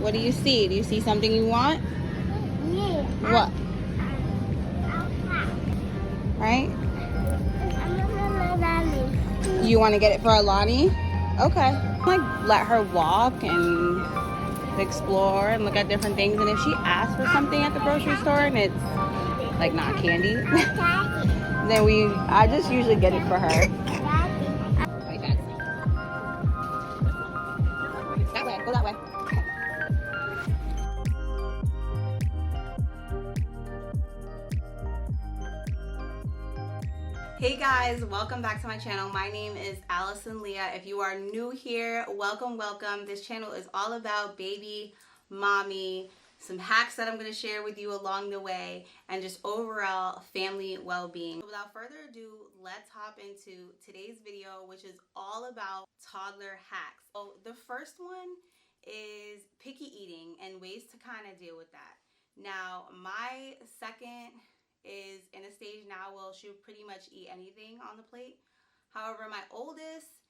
What do you see? Do you see something you want? Yeah. What? Right? You want to get it for Alani? Okay. Like, let her walk and explore and look at different things. And if she asks for something at the grocery store and it's like not candy, then I just usually get it for her. That way, go that way. Hey guys, welcome back to my channel. My name is Allison Leah. If you are new here, welcome. This channel is all about baby, mommy, some hacks that I'm going to share with you along the way, and just overall family well-being. Without further ado, let's hop into today's video, which is all about toddler hacks. So the first one is picky eating and ways to kind of deal with that. Now, my second is in a stage now where she'll pretty much eat anything on the plate. However, my oldest,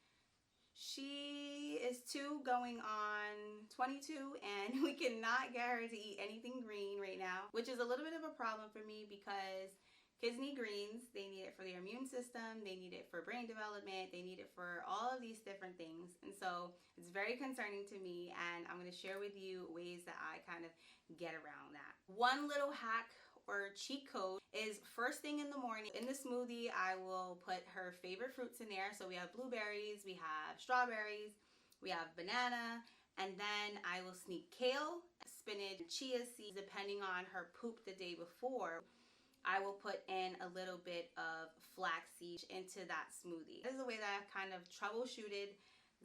she is 2 going on 22, and we cannot get her to eat anything green right now, which is a little bit of a problem for me because kids need greens. They need it for their immune system, they need it for brain development, they need it for all of these different things. And so it's very concerning to me, and I'm going to share with you ways that I kind of get around that. One little hack or cheat code is first thing in the morning in the smoothie, I will put her favorite fruits in there. So we have blueberries, we have strawberries, we have banana, and then I will sneak kale, spinach, chia seeds, depending on her poop the day before. I will put in a little bit of flaxseed into that smoothie. This is the way that I've kind of troubleshooted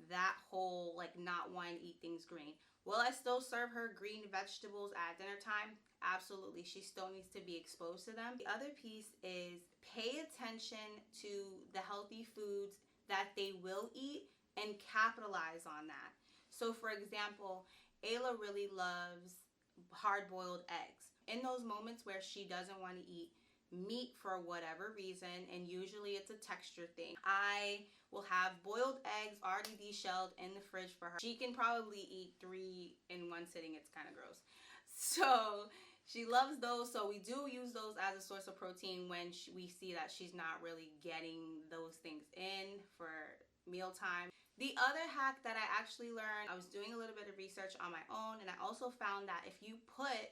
that whole like not wanting to eat things green. Will I still serve her green vegetables at dinner time? Absolutely. She still needs to be exposed to them. The other piece is pay attention to the healthy foods that they will eat and capitalize on that. So for example, Ayla really loves hard-boiled eggs. In those moments where she doesn't want to eat meat for whatever reason, and usually it's a texture thing, I will have boiled eggs already deshelled in the fridge for her. She can probably eat 3 in one sitting. It's kind of gross. So she loves those, so we do use those as a source of protein when we see that she's not really getting those things in for mealtime. The other hack that I actually learned, I was doing a little bit of research on my own, and I also found that if you put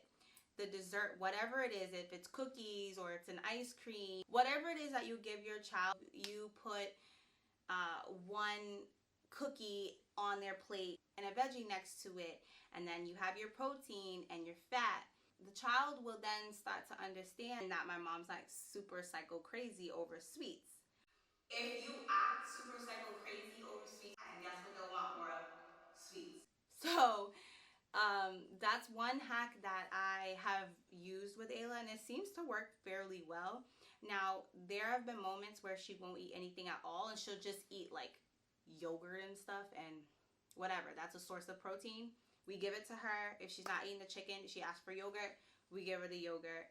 the dessert, whatever it is, if it's cookies or it's an ice cream, whatever it is that you give your child, you put one cookie on their plate and a veggie next to it, and then you have your protein and your fat. The child will then start to understand that my mom's like super psycho crazy over sweets. If you act super psycho crazy over sweets, and guess what they'll want more of? Sweets. So that's one hack that I have used with Ayla, and it seems to work fairly well. Now, there have been moments where she won't eat anything at all, and she'll just eat like yogurt and stuff, and whatever. That's a source of protein. We give it to her. If she's not eating the chicken, she asks for yogurt, we give her the yogurt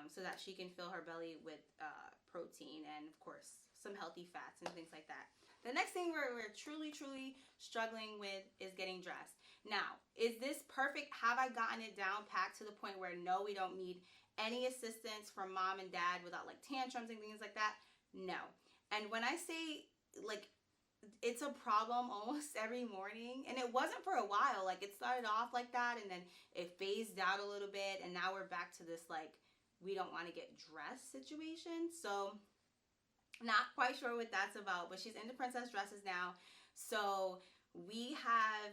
so that she can fill her belly with protein and, of course, some healthy fats and things like that. The next thing we're truly struggling with is getting dressed. Now, is this perfect? Have I gotten it down packed to the point where no, we don't need any assistance from mom and dad without like tantrums and things like that? No. And when I say like it's a problem almost every morning, and it wasn't for a while. Like it started off like that, and then it phased out a little bit, and now we're back to this like we don't want to get dressed situation. So not quite sure what that's about, but she's into princess dresses now. So we have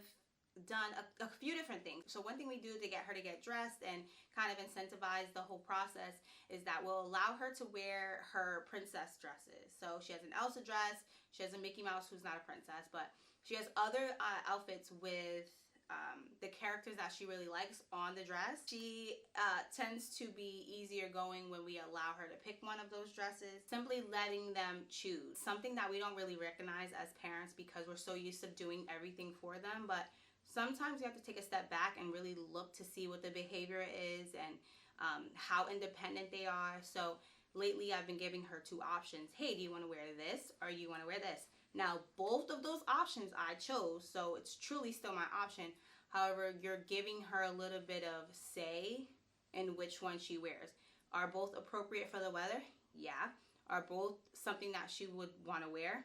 done a few different things. So one thing we do to get her to get dressed and kind of incentivize the whole process is that we'll allow her to wear her princess dresses. So she has an Elsa dress, she has a Mickey Mouse who's not a princess, but she has other outfits with the characters that she really likes on the dress. She tends to be easier going when we allow her to pick one of those dresses, simply letting them choose. Something that we don't really recognize as parents because we're so used to doing everything for them, but sometimes you have to take a step back and really look to see what the behavior is and how independent they are. So lately I've been giving her 2 options. Hey, do you want to wear this or you want to wear this? Now, both of those options I chose, so it's truly still my option, However, you're giving her a little bit of say in which one she wears. Are both appropriate for the weather? Yeah. Are both something that she would want to wear?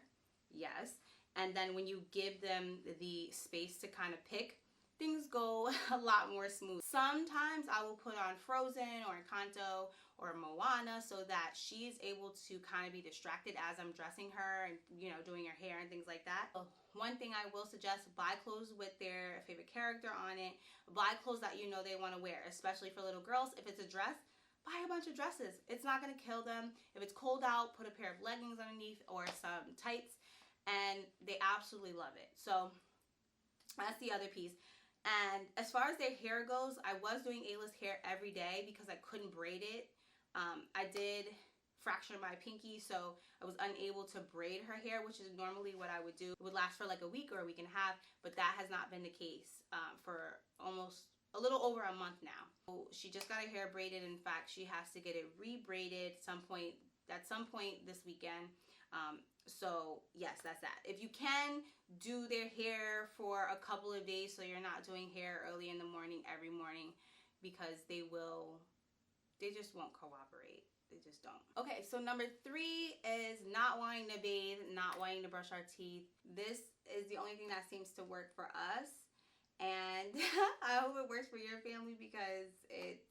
Yes. And then when you give them the space to kind of pick, things go a lot more smooth. Sometimes I will put on Frozen or Encanto or Moana so that she's able to kind of be distracted as I'm dressing her and, you know, doing her hair and things like that. So one thing I will suggest, buy clothes with their favorite character on it. Buy clothes that you know they want to wear, especially for little girls. If it's a dress, buy a bunch of dresses. It's not going to kill them. If it's cold out, put a pair of leggings underneath or some tights, and they absolutely love it. So that's the other piece. And as far as their hair goes, I was doing Ayla's hair every day because I couldn't braid it. I did fracture my pinky, so I was unable to braid her hair, which is normally what I would do. It would last for like a week or a week and a half, but that has not been the case for almost a little over a month now. So she just got her hair braided. In fact, she has to get it re-braided at some point this weekend. So yes, that's that. If you can, do their hair for a couple of days so you're not doing hair early in the morning every morning, because they just won't cooperate. They just don't. Okay, so number 3 is not wanting to bathe, not wanting to brush our teeth. This is the only thing that seems to work for us, and I hope it works for your family because it's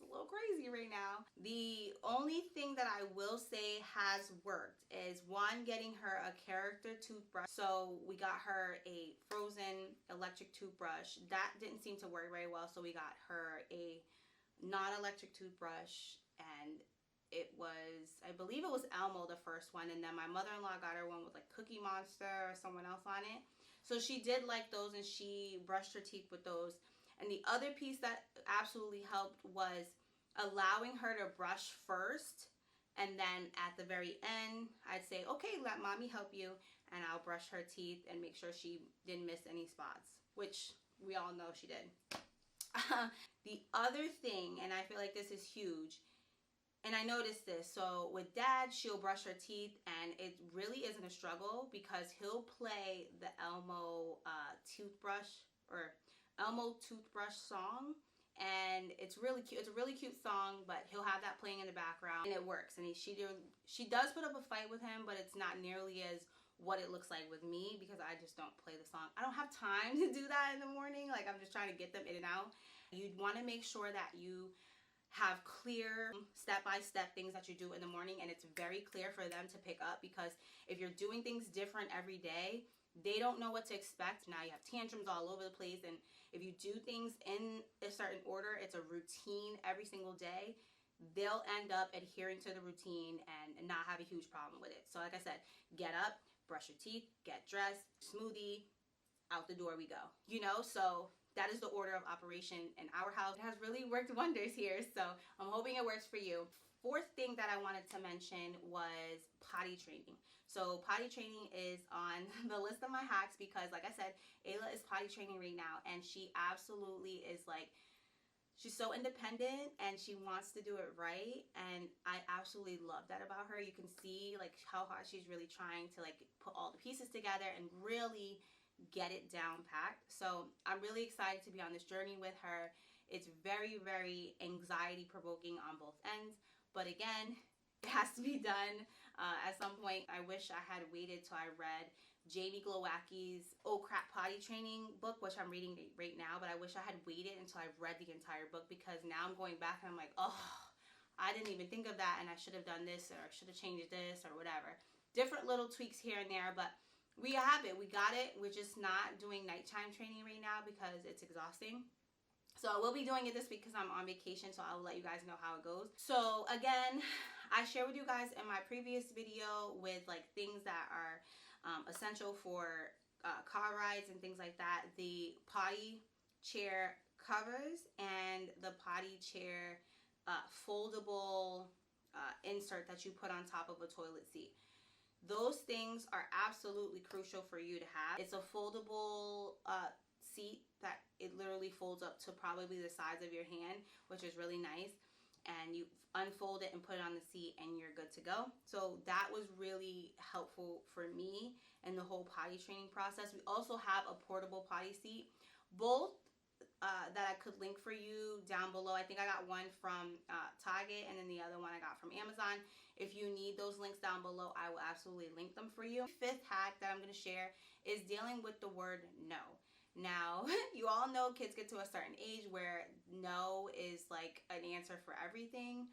a little crazy right now. The only thing that I will say has worked is, one, getting her a character toothbrush. So we got her a Frozen electric toothbrush. That didn't seem to work very well, so we got her a non-electric toothbrush, and it was, I believe it was Elmo, the first one, and then my mother-in-law got her one with like Cookie Monster or someone else on it. So she did like those, and she brushed her teeth with those. And the other piece that absolutely helped was allowing her to brush first, and then at the very end I'd say, okay, let mommy help you, and I'll brush her teeth and make sure she didn't miss any spots, which we all know she did. The other thing, and I feel like this is huge, and I noticed this, so with Dad, she'll brush her teeth, and it really isn't a struggle because he'll play the Elmo Elmo toothbrush song, and it's really cute. It's a really cute song, but he'll have that playing in the background, and it works. And she does put up a fight with him, but it's not nearly as what it looks like with me because I just don't play the song. I don't have time to do that in the morning. Like, I'm just trying to get them in and out. You'd want to make sure that you have clear step-by-step things that you do in the morning, and it's very clear for them to pick up, because if you're doing things different every day, they don't know what to expect. Now you have tantrums all over the place, and if you do things in a certain order, it's a routine every single day, they'll end up adhering to the routine and not have a huge problem with it. So like I said, get up, brush your teeth, get dressed, smoothie, out the door we go. You know, so that is the order of operation in our house. It has really worked wonders here, so I'm hoping it works for you. Fourth thing that I wanted to mention was potty training. So potty training is on the list of my hacks because, like I said, Ayla is potty training right now, and she absolutely is like, she's so independent and she wants to do it right, and I absolutely love that about her. You can see like how hard she's really trying to like put all the pieces together and really get it down packed. So I'm really excited to be on this journey with her. It's very, very anxiety provoking on both ends, but again, it has to be done at some point. I wish I had waited till I read Jamie Glowacki's Oh Crap Potty Training book, which I'm reading right now, but I wish I had waited until I've read the entire book, because now I'm going back and I'm like, oh, I didn't even think of that, and I should have done this, or I should have changed this, or whatever. Different little tweaks here and there, but we have it. We got it. We're just not doing nighttime training right now because it's exhausting. So I will be doing it this week because I'm on vacation, so I'll let you guys know how it goes. So again, I shared with you guys in my previous video with like things that are essential for car rides and things like that, the potty chair covers and the potty chair foldable insert that you put on top of a toilet seat. Those things are absolutely crucial for you to have. It's a foldable seat that it literally folds up to probably the size of your hand, which is really nice. And you unfold it and put it on the seat and you're good to go. So that was really helpful for me in the whole potty training process. We also have a portable potty seat, both that I could link for you down below. I think I got one from Target, and then the other one I got from Amazon. If you need those links down below, I will absolutely link them for you. Fifth hack that I'm going to share is dealing with the word no. Now, you all know kids get to a certain age where no is like an answer for everything.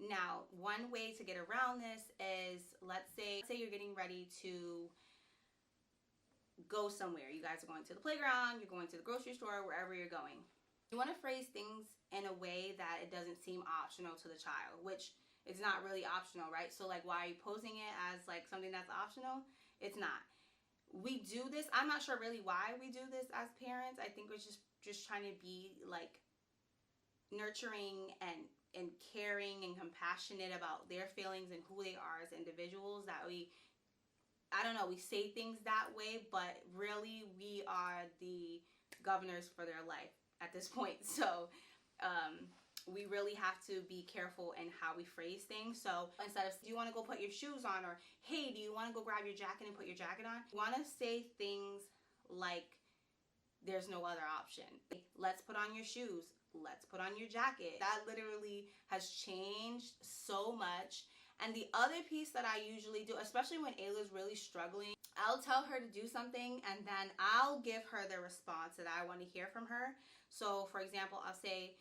Now, one way to get around this is, let's say you're getting ready to go somewhere. You guys are going to the playground, you're going to the grocery store, wherever you're going. You want to phrase things in a way that it doesn't seem optional to the child, which it's not really optional, right? So like, why are you posing it as like something that's optional? It's not. We do this, I'm not sure really why we do this as parents. I think we're just trying to be like nurturing and caring and compassionate about their feelings and who they are as individuals, that we, I don't know, we say things that way, but really we are the governors for their life at this point. So we really have to be careful in how we phrase things. So instead of, do you want to go put your shoes on, or hey, do you want to go grab your jacket and put your jacket on? You want to say things like there's no other option. Let's put on your shoes. Let's put on your jacket. That literally has changed so much. And the other piece that I usually do, especially when Ayla's really struggling, I'll tell her to do something and then I'll give her the response that I want to hear from her. So for example, I'll say,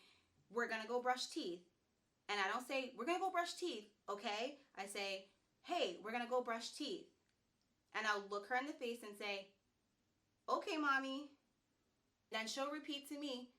we're gonna go brush teeth. And I don't say, we're gonna go brush teeth, okay? I say, hey, we're gonna go brush teeth. And I'll look her in the face and say, okay, mommy. Then she'll repeat to me,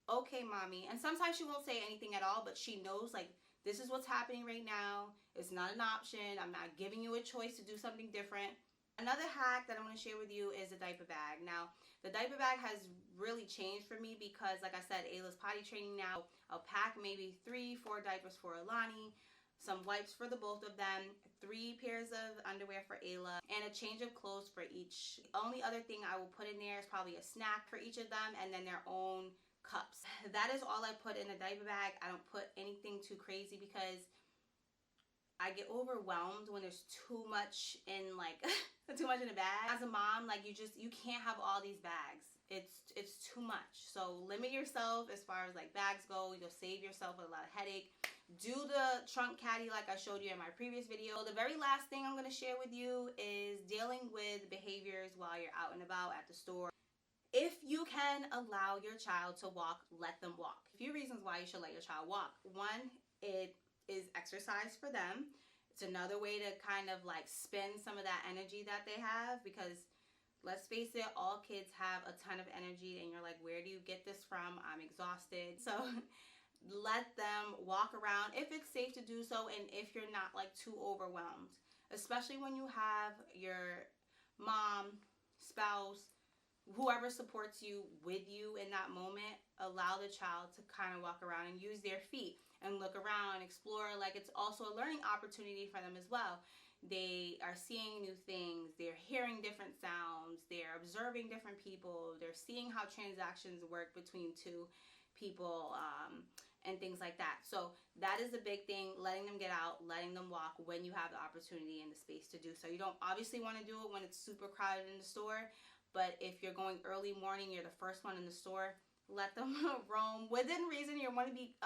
okay, mommy. And sometimes she won't say anything at all, but she knows like, this is what's happening right now. It's not an option. I'm not giving you a choice to do something different. Another hack that I want to share with you is a diaper bag. Now, the diaper bag has really changed for me because, like I said, Ayla's potty training now. I'll pack maybe 3-4 diapers for Alani, some wipes for the both of them, 3 pairs of underwear for Ayla, and a change of clothes for each. The only other thing I will put in there is probably a snack for each of them, and then their own cups. That is all I put in a diaper bag. I don't put anything too crazy because I get overwhelmed when there's too much in like too much in a bag. As a mom, like you can't have all these bags. It's too much. So limit yourself as far as like bags go. You'll save yourself a lot of headache. Do the trunk caddy like I showed you in my previous video. The very last thing I'm going to share with you is dealing with behaviors while you're out and about at the store. If you can allow your child to walk, let them walk. A few reasons why you should let your child walk. One, it is exercise for them. It's another way to kind of like spend some of that energy that they have, because let's face it, all kids have a ton of energy and you're like, where do you get this from? I'm exhausted. So let them walk around if it's safe to do so, and if you're not like too overwhelmed, especially when you have your mom, spouse, whoever supports you with you in that moment. Allow the child to kind of walk around and use their feet and look around, explore. Like, it's also a learning opportunity for them as well. They are seeing new things, they're hearing different sounds, they're observing different people, they're seeing how transactions work between two people, and things like that. So that is a big thing, letting them get out, letting them walk when you have the opportunity and the space to do so. You don't obviously want to do it when it's super crowded in the store, but if you're going early morning, you're the first one in the store, let them roam within reason. You want to be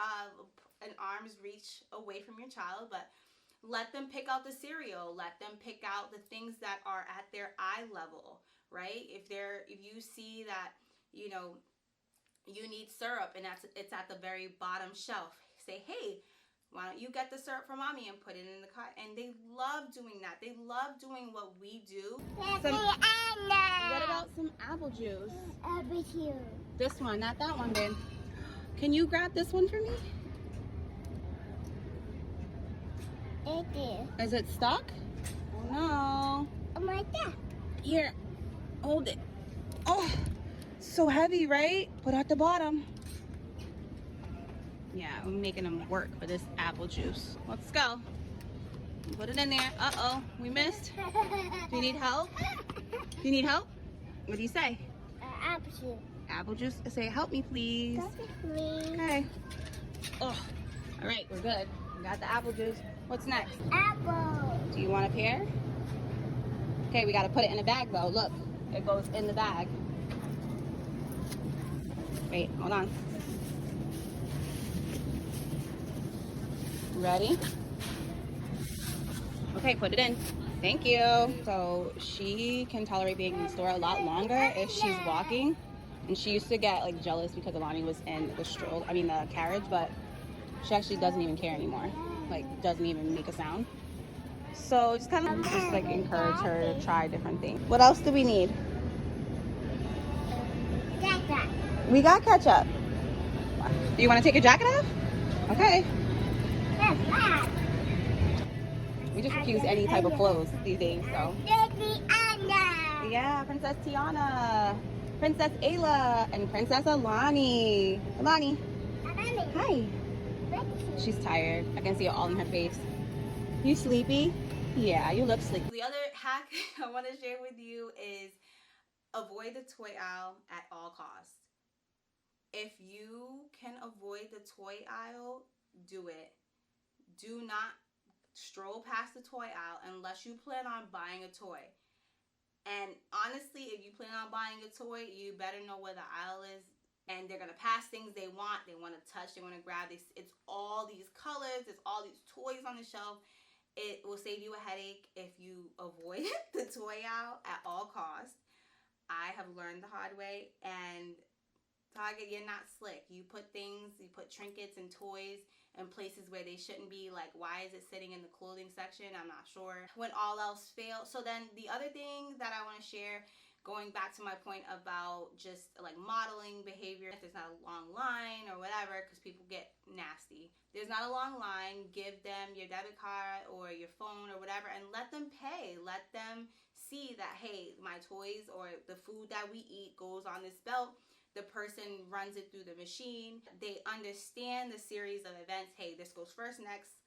an arm's reach away from your child, but let them pick out the cereal. Let them pick out the things that are at their eye level, right? If you see that, you know, you need syrup and it's at the very bottom shelf, say, hey, why don't you get the syrup for mommy and put it in the cart? And they love doing that. They love doing what we do. What about some apple juice? Apple juice. This one, not that one, babe. Can you grab this one for me? It is. Is it stuck? Oh no. Oh my God. Here, hold it. Oh, so heavy, right? Put at the bottom. Yeah, I'm making them work for this apple juice. Let's go. Put it in there. Uh-oh, we missed. Do you need help? Do you need help? What do you say? Apple juice. Apple juice? Say, help me, please. Help me, please. Okay. Oh, all right, we're good. We got the apple juice. What's next? Apple. Do you want a pear? Okay, we got to put it in a bag, though. Look, it goes in the bag. Hold on. Ready? Okay, put it in. Thank you. So she can tolerate being in the store a lot longer if she's walking. And she used to get like jealous because Alani was in the carriage, but she actually doesn't even care anymore. Like, doesn't even make a sound. So just kind of just like encourage her to try different things. What else do we need? We got ketchup. Do you want to take your jacket off? Okay. We just refuse any type of clothes these days, so. Yeah, Princess Tiana, Princess Ayla, and Princess Alani. Alani. Hi. She's tired. I can see it all in her face. You sleepy? Yeah, you look sleepy. The other hack I want to share with you is avoid the toy aisle at all costs. If you can avoid the toy aisle, do it. Do not stroll past the toy aisle unless you plan on buying a toy. And honestly, if you plan on buying a toy, you better know where the aisle is. And they're going to pass things they want to touch, they want to grab. It's all these colors, it's all these toys on the shelf. It will save you a headache if you avoid the toy aisle at all costs. I have learned the hard way, and Target, you're not slick. You put trinkets and toys in places where they shouldn't be. Like, why is it sitting in the clothing section? I'm not sure. When all else fails. So then the other thing that I want to share, going back to my point about just like modeling behavior, if there's not a long line or whatever, because people get nasty. There's not a long line, give them your debit card or your phone or whatever and let them pay. Let them see that, hey, my toys or the food that we eat goes on this belt. The person runs it through the machine. They understand the series of events. Hey, this goes first, next,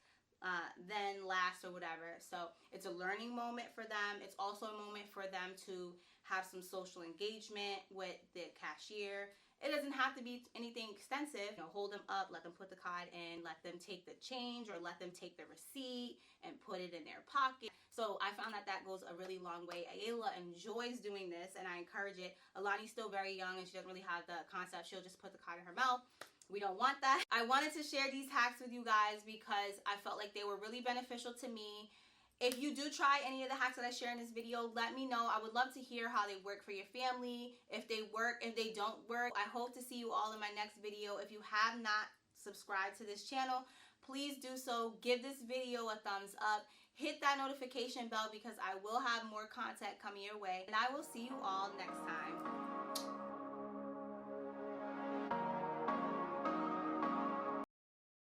then last, or whatever. So it's a learning moment for them. It's also a moment for them to have some social engagement with the cashier. It doesn't have to be anything extensive. Hold them up, let them put the card in, let them take the change or let them take the receipt and put it in their pocket. So I found that goes a really long way. Ayla enjoys doing this and I encourage it. Alani's still very young and she doesn't really have the concept. She'll just put the card in her mouth. We don't want that. I wanted to share these hacks with you guys because I felt like they were really beneficial to me. If you do try any of the hacks that I share in this video, let me know. I would love to hear how they work for your family. If they work, if they don't work. I hope to see you all in my next video. If you have not subscribed to this channel, please do so. Give this video a thumbs up. Hit that notification bell because I will have more content coming your way. And I will see you all next time.